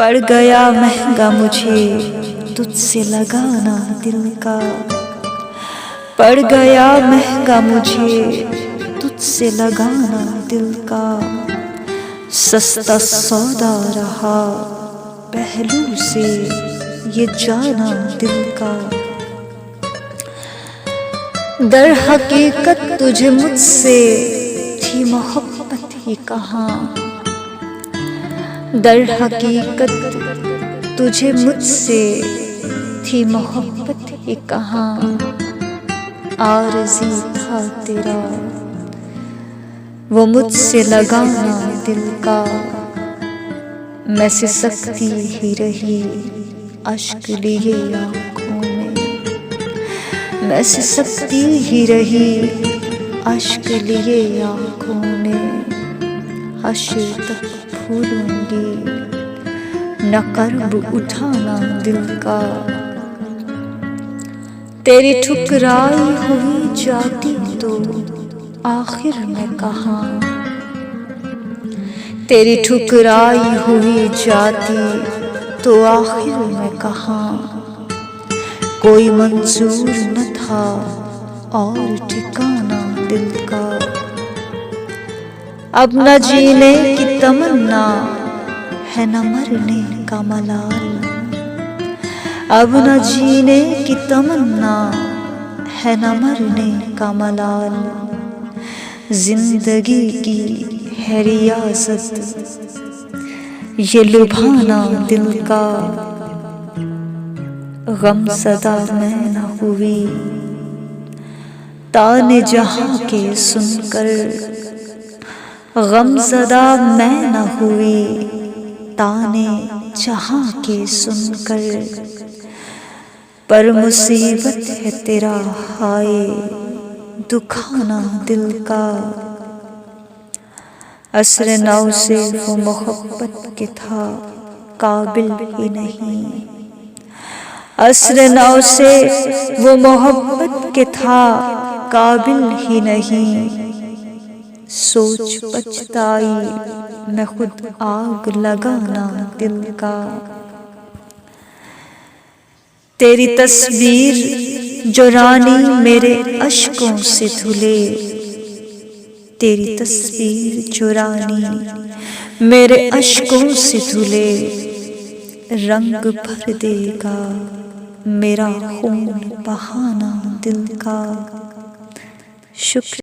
पड़ गया महंगा मुझे तुझसे लगाना दिल का, पड़ गया महंगा मुझे तुझसे लगाना दिल का। सस्ता सौदा रहा पहलू से ये जाना दिल का। दर हकीकत तुझे मुझसे थी मोहब्बत ही कहाँ, दर हकीकत तुझे मुझसे थी मोहब्बत ही कहाँ। आरज़ी था तेरा वो मुझसे लगाना दिल का। मैं सिसकती ही रही अश्क लिए आँखों में, मैं सिसकती ही रही अश्क लिए आँखों में। हश्र तक भूलूंगी न कर्ब उठाना दिल का। तेरी ठुकराई हुई जाती तो आखिर में कहाँ, तेरी ठुकराई हुई जाती तो आखिर में कहाँ। कोई मंजूर न था और ठिकाना दिल का। अब न जीने की तमन्ना है न मरने का मलाल, अब न जीने की तमन्ना है न मरने का मलाल। जिंदगी की है रियासत ये लुभाना दिल का। गम सदा मैं न हुई ताने जहां के सुनकर, गम ज़दा मैं न हुई ताने जहां के सुनकर। पर मुसीबत है तेरा हाय दुखाना दिल का। असर नौ से वो मोहब्बत के था काबिल ही नहीं, असर नौ से वो मोहब्बत के था काबिल ही नहीं। सोच पछताई मैं खुद आग लगाना दिल का। तेरी तस्वीर जो रानी मेरे अश्कों से धुले, तेरी तस्वीर जो रानी मेरे अश्कों से धुले। रंग भर देगा मेरा खून बहाना दिल का। शुक्र।